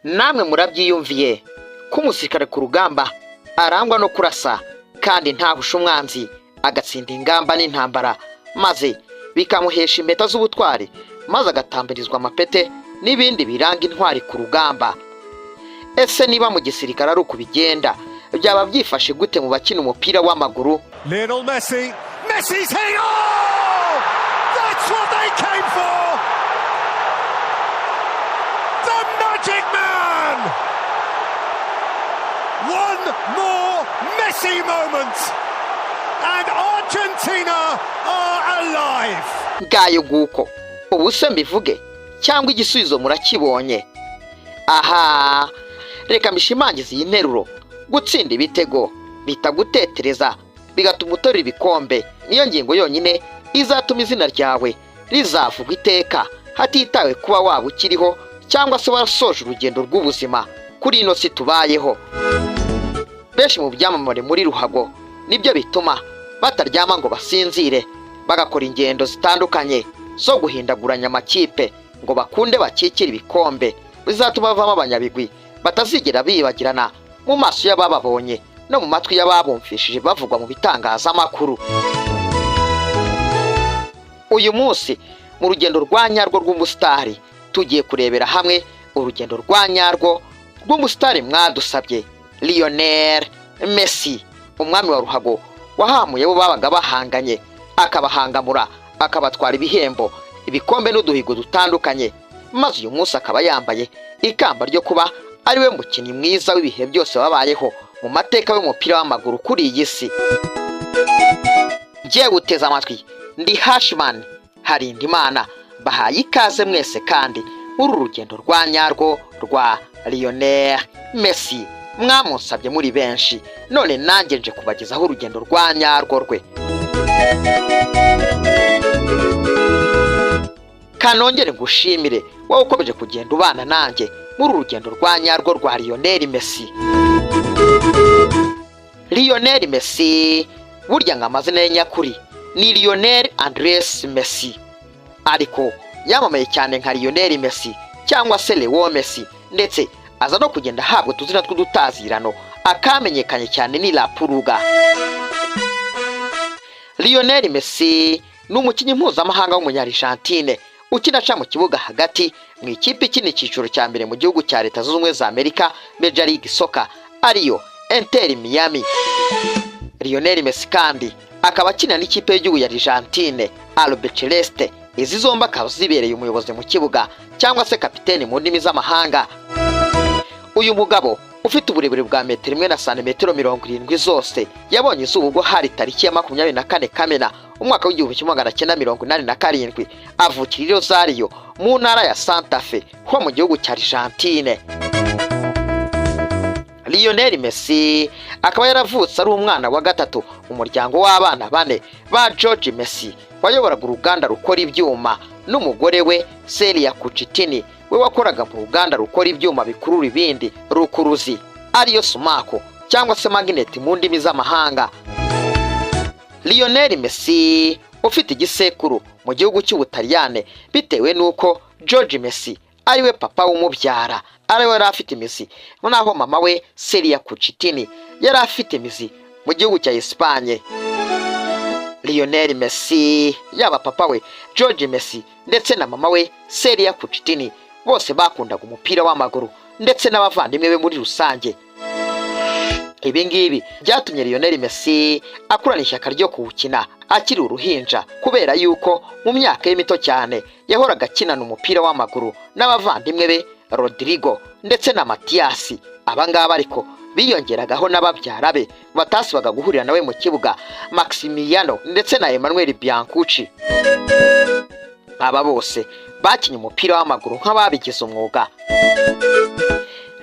namwe murabyiyumviye ko umusirikare ku rugamba arangwa no kurasa kandi ntahusha umwanzi agatsinda ingamba n'intambara maze bikamuhesha impeta z'ubutwari maze agatambirizwa amapete n'ibindi biranga intwari ku rugamba. Ese niba mu gisirikare ari uko bigenda byaba byifashe gute mu bakina umupira w'amaguru? Lionel Messi, Messi's hit! Oh! That's what they came for! The Magic Man! One more Messi moment and Argentina are alive! Ngayo guko ubu se mbivuge cyangwa igisubizo murakibonye? Aha, reka mishimangize iyi nteruro. Gutsinda ibitego bitagutetereza bigatuma utora ibikombe niyo ngingo yonyine izatuma izina ryawe rizavugwa iteka hatitawe kuba waba ukiriho cyangwa se warasoje urugendo rw'ubuzima kuri ino si tubayeho. Benshi mu byamamare muri ruhago nibyo bituma bataryama ngo basinzire, bagakora ingendo zitandukanye zo guhindaguranya amakipe ngo bakunde bakikira ibikombe bizatuma bavamo abanyabigwi batazigera bibagirana mu maso y'abababonye no mu matwi y'ababumvishije bavugwa mu bitangazamakuru. Uyu munsi mu rugendo rwa nyarwo rw'umusitari tugiye kurebera hamwe urugendo rwa nyarwo rw'umusitari mwadusabye, Lionel Messi, umwami wa ruhago wahamuye bo babaga bahanganye akabahangamura akabatwara ibihembo ibikombe n'uduhigo dutandukanye, maze uyu munsi akaba yambaye ikamba ryo kuba ari we mukinnyi mwiza w'ibihe byose wabayeho mu mateka y'umupira w'amaguru kuri iyi si. Ngiye guteza amatwi ndi Hashman Harindimana, bahaye ikaze mwese kandi muri urugendo rwa nyarwo rwa Lionel Messi mwamusabye muri benshi, none nanjye nje kubagezaho urugendo rwa nyarwo rwe. Kanongere ngushimire wowe ukomeje kugenda ubana nanjye muri urugendo rwa nyarwo rwa Lionel Messi. Lionel Messi burya ngo amazina ye nyakuri ni Lionel Andres Messi, ariko yamamaye cyane nka Lionel Messi cyangwa se Leo Messi, ndetse aza no kugenda ahabwa utuzina tw'udutazirano akamenyekanye cyane ni La Pulga. Lionel Messi ni umukinnyi mpuzamahanga w'umunyargentine ukina aca mu kibuga hagati mu ikipe ikina icyiciro cya mbere mu gihugu cya Leta Zunze Ubumwe za Amerika Major League Soccer ariyo Inter Miami. Lionel Messi kandi akaba akina n'ikipe y'igihugu ya Argentine Albiceleste, izi zombi akaba zibereye umuyobozi mu kibuga cyangwa se kapiteni mu ndimi z'amahanga. Uyu mugabo ufite uburebure bwa metero 1 na santimetero 70 zose yabonye izuba ubwo hari tariki ya 24 Kamena umwaka w'1987 avukira i Rosario mu ntara ya Santa Fe ho mu gihugu cya Argentine. Lionel Messi akaba yaravutse ari umwana wa gatatu umuryango w'abana bane ba George Messi wayoboraga uruganda rukora ibyuma n'umugore we Celia Cucitini we wakoraga mu ruganda rukora ibyuma bikurura ibindi rukuruzi ariyo Sumaco cyangwa se magnet mu ndimi z'amahanga. Lionel Messi ufite igisekuru mu gihugu cy'Ubutaliyane bitewe nuko George Messi ari we papa w'umubyara ari we rafite imizi, naho mama we Celia Cucitini yari afite imizi mu gihugu cya Espagne. Lionel Messi yaba papa we George Messi ndetse na mama we Celia Cucitini bose bakundaga umupira w'amaguru ndetse n'abavandimwe be muri rusange. Ibi ngibi byatumye Lionel Messi akurana ishyaka ryo kuwukina akiri uruhinja, kubera yuko mu myaka ye mito cyane yahoraga akinana umupira w'amaguru n'abavandimwe be Rodrigo ndetse na Matias. Abangaba ariko biyongeragaho n'ababyara be batasibaga guhurira nawe mu kibuga, Maximiliano ndetse na Emmanuel Biancucci. Aba bose bakinye umupira w'amaguru nk'ababigize umwuga.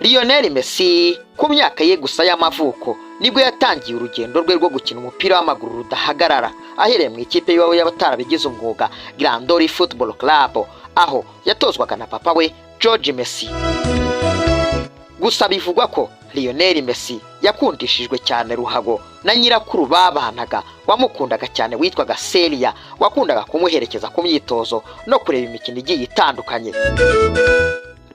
Lionel Messi ku myaka ye gusa y'amavuko nibwo yatangiye urugendo rwe rwo gukina umupira w'amaguru rudahagarara, ahereye mu ikipe y'iwabo y'abatarabigize umwuga Grandori Football Club, aho yatozwaga na papa we George Messi. Gusa bivugwa ko Lionel Messi yakundishijwe cyane ruhago na nyirakuru babanaga wamukundaga cyane witwaga Celia, wakundaga kumuherekeza ku myitozo no kureba imikino igiye itandukanye.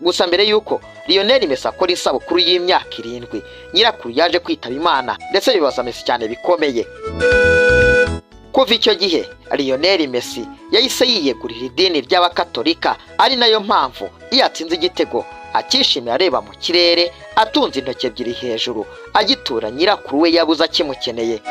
Gusa mbere yuko Lionel Messi akora isabukuru y'imyaka 7, nyirakuru yaje kwitaba Imana ndetse bibaza Messi cyane bikomeye. Kuva icyo gihe Lionel Messi yahise yiyegurira idini ry'abakatolika, ari nayo mpamvu iyo atsinze igitego akishimira areba mu kirere atunze intoki ebyiri hejuru agitura nyirakuru we yabuze akimukeneye.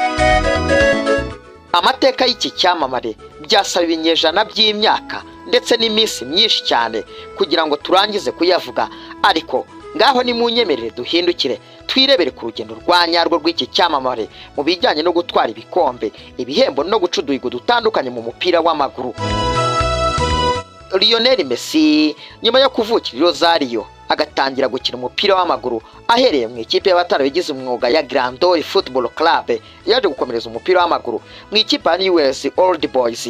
Amateka y'iki cyamamare byasaba ibinyejana by'imyaka ndetse n'iminsi myinshi cyane kugira ngo turangize kuyavuga, ariko ngaho nimunyemerere duhindukire twirebere ku rugendo rwa nyarwo rw'iki cyamamare mu bijyanye no gutwara ibikombe, ibihembo no guca uduhigo dutandukanye mu mupira w'amaguru. Lionel Messi nyuma yo kuvukira i Rosario agatangira gukina umupira w'amaguru ahereye mu ikipe y'abatarabigize umwuga ya Grandeur Football Club, yaje gukomereza umupira w'amaguru mu ikipe ya US Old Boys.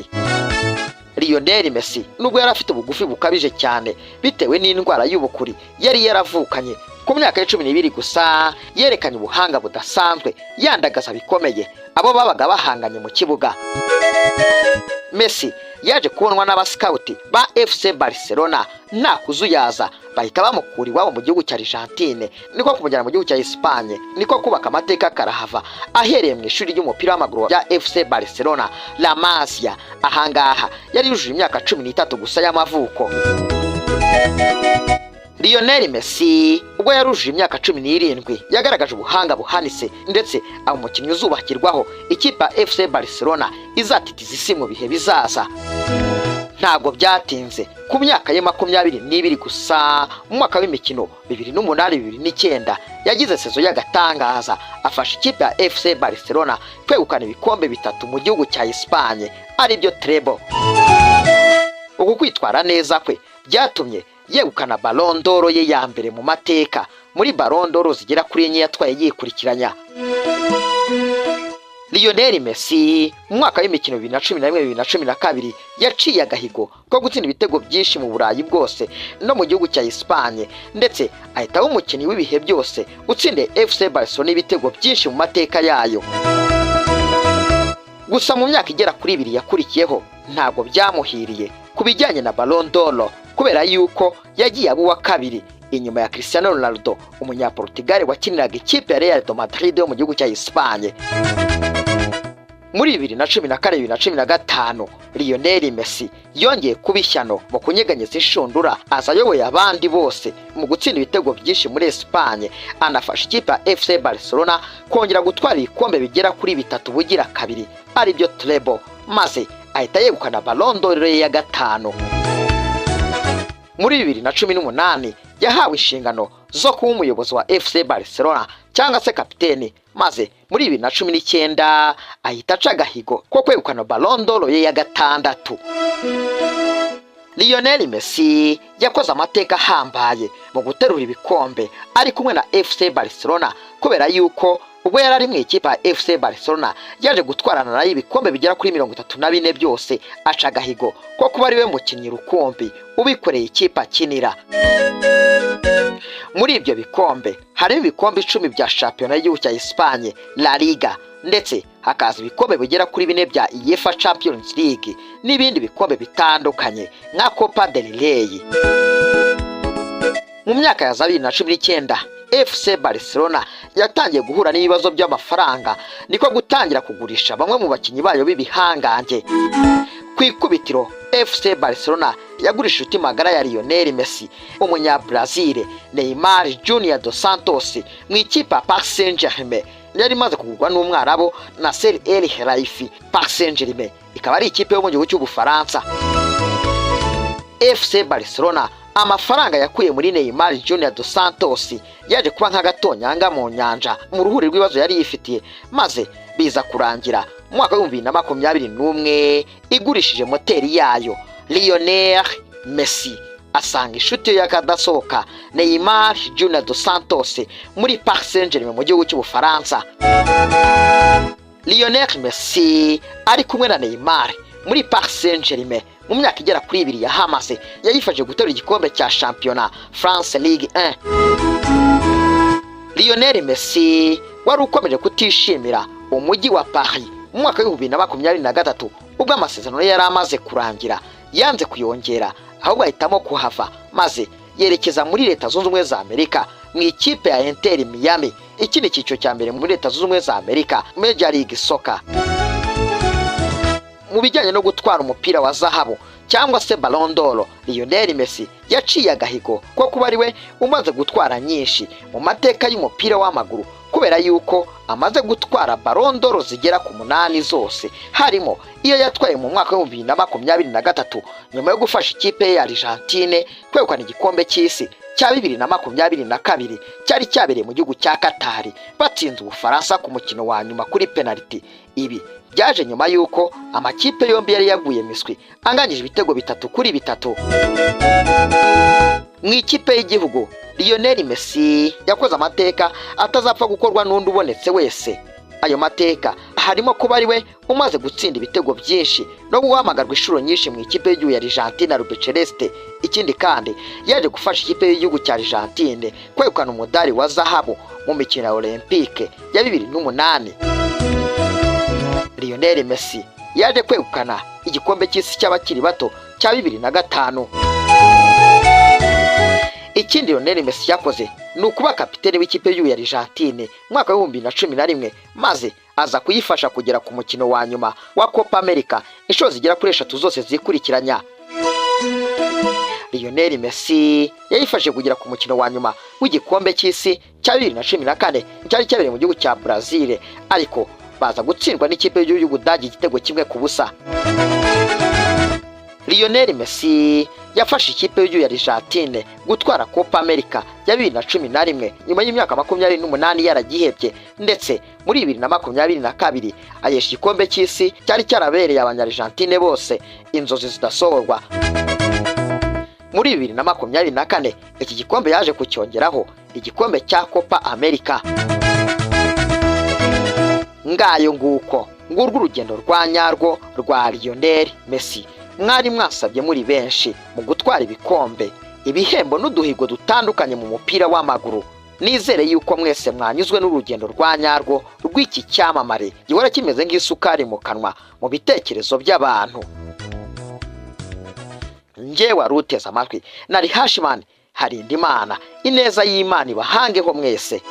Lionel Messi nubwo yari afite ubugufi bukabije cyane bitewe n'indwara y'ubukuri yari yaravukanye, ku myaka ya 12 gusa yerekanye ubuhanga budasanzwe yandagaza bikomeye abo babaga bahanganye mu kibuga. Messi yaje kubonwa n'abascouti ba FC Barcelona nta kuzuyaza, bahita bamukura iwabo mu gihugu cya Argentine, niko kumujyana mu gihugu cya Espagne, niko kubaka amateka karahava ahereye mu ishuri ry'umupira w'amaguru ya FC Barcelona La Masia. Ahangaha yari yujuje imyaka 13 gusa y'amavuko. Lionel Messi ubwo yarujije imyaka 17 yagaragaje ubuhanga buhanitse ndetse aba umukinnyi uzubakirwaho ikipe FC Barcelona izatitiza isi mu bihe bizaza. Ntabwo byatinze, ku myaka ye 22 gusa mu mwaka w'imikino 2008-2009 yagize sezo y'agatangaza, afasha ikipe ya FC Barcelona kwegukana ibikombe 3 mu gihugu cya Espagne aribyo treble. Uku kwitwara neza kwe byatumye yegukana Ballon d'Or ye ya mbere mu mateka, muri Ballon d'Or zigera kuri enye yatwaye yikurikiranya. Lionel Messi mu mwaka w'imikino 2011-2012 yaciye agahigo ko gutsinda ibitego byinshi mu Burayi bwose no mu gihugu cya Espagne, ndetse ahita umukinnyi w'ibihe byose utsinde FC Barcelona ibitego byinshi mu mateka yayo. Gusa mu myaka igera kuri 2 yakurikiyeho ntabwo byamuhiriye kubijyanye na Ballon d'Or, kubera yuko yagiye abo wa kabiri inyuma ya Cristiano Ronaldo, umunyaportugal wakiniraga ikipe ya Real Madrid yo mu gihugu cya Espagne. Muri 2014-2015 Lionel Messi yongeye kubishyano mu kunyeganyeza inshundura, azayoboye abandi bose mu gutsinda ibitego byinshi muri Espagne, anafasha ikipe ya FC Barcelona kongera gutwara ibikombe bigera kuri 3 bugira kabiri aribyo treble, maze ahita yegukana Ballon d'Or ya 5. Muri 2018 yahawe inshingano zo kuba umuyobozi wa FC Barcelona cyangwa se kapiteni, maze muri 2019 ahita aca agahigo ko kwegukana Ballon d'Or ya 6. Lionel Messi yakoze amateka ahambaye mu guterura ibikombe ari kumwe na FC Barcelona, kubera yuko ubwo yari ari mu ikipe ya FC Barcelona yaje gutwarana nayo ibikombe bigera kuri 34 byose, aca agahigo ko kuba ari we mukinnyi rukumbi ubikoreye ikipe akinira. Muri ibyo bikombe harimo ibikombe 10 bya shampiyona y'igihugu cya Espagne La Liga, ndetse hakaza ibikombe bigera kuri 4 bya UEFA Champions League n'ibindi bikombe bitandukanye nka Copa del Rey. Mu myaka ya 2019 FC Barcelona yatangiye guhura n'ibibazo by'amafaranga, niko gutangira kugurisha bamwe mu bakinnyi bayo b'ibihangange. Ku ikubitiro FC Barcelona yagurisha inshuti magara ya Lionel Messi, umunya-Brazil Neymar Junior dos Santos mu ikipe ya Paris Saint-Germain yari imaze kugurwa n'umwarabu Nasser El Khelaifi. Paris Saint-Germain ikaba ari ikipe yo mu gihugu cy'Ubufaransa. FC Barcelona amafaranga yakuye muri Neymar Junior dos Santos yaje kuba nk'agatonyanga mu nyanja mu ruhuri rw'ibibazo yari yifitiye, maze biza kurangira mu mwaka wa 2021 igurishije moteri yayo. Lionel Messi asanga inshuti y'akadasohoka Neymar Junior dos Santos muri Paris Saint-Germain mu gihugu cy'Ubufaransa. Lionel Messi ari kumwe na Neymar muri Paris Saint-Germain mu myaka igera kuri 2 yahamaze yayifashe guterura igikombe cya shampiyona France Ligue 1. Lionel Messi wari ukomeje kutishimira umujyi wa Paris mu mwaka wa 2023 ubwo amasezerano yari amaze kurangira, yanze kuyongera ahubwo ahitamo kuhava maze yerekeza muri Leta Zunze Ubumwe za Amerika mu ikipe ya Inter Miami, ikindi cyiciro cya mbere muri Leta Zunze Ubumwe za Amerika, Major League Soccer. Mu bijyanye no gutwara umupira wa zahabu cyangwa se Ballon d'Or, Lionel Messi yaciye agahigo ko kuba ari we umaze gutwara nyinshi mu mateka y'umupira w'amaguru, kubera yuko amaze gutwara Ballon d'Or zigera ku 8 zose, harimo iyo yatwaye mu mwaka wa 2023 nyuma yo gufasha ikipe ya Argentine kwegukana igikombe cy'isi cya 2022 cyari cyabereye mu gihugu cya Qatar, batsinze Ubufaransa ku mukino wa nyuma kuri penalty. Ibi byaje nyuma yuko amakipe yombi yari yaguye miswi anganyije ibitego 3-3. Mu ikipe y'igihugu, Lionel Messi yakoze amateka atazapfa gukorwa n'undi ubonetse wese. Ayo mateka harimo kuba ari we umaze gutsinda ibitego byinshi no guhamagarwa inshuro nyinshi mu ikipe y'igihugu ya Argentina Rube Celeste. Ikindi kandi yaje gufasha ikipe y'igihugu cya Argentine kwegukana umudari wa zahabu mu mikino ya Olympique ya 2008. Lionel Messi yaje kwegukana igikombe cy'isi cy'abakiri bato cya 2005. Ikindi Lionel Messi yakoze ni ukuba kapiteni w'ikipe y'u Argentine mwaka wa 2011 maze aza kuyifasha kugera ku mukino wa nyuma wa Copa America inshuro zigera kuri 3 zose zikurikiranya. Lionel Messi yayifashe kugera ku mukino wa nyuma w'igikombe cy'isi cya 2014 cyari cyabereye mu gihugu cya Brazil, ariko baza gutsindwa n'ikipe y'Ubudage igitego 1-0. Lionel Messi yafashe ikipe y'u Argentine gutwara Copa America ya 2011 nyuma y'imyaka 28 yaragihebye, ndetse muri 2022 ayesha igikombe cy'isi cyari cyarabereye abanyargentine bose inzozi zidasohorwa. Muri 2024 iki gikombe yaje kucyongeraho igikombe cya Copa America. Ngayo nguko ngurwo urugendo rwa nyarwo rwa Lionel Messi mwari mwasabye muri benshi mu gutwara ibikombe, ibihembo n'uduhigo dutandukanye mu mupira w'amaguru. Nizere yuko mwese mwanyuzwe n'urugendo rwa nyarwo rw'iki cyamamare gihora kimeze nk'isukari mu kanwa mu bitekerezo by'abantu. Njyewe waruteze amatwi nari Hashimani Harindimana, ineza y'Imana ibahangeho mwese.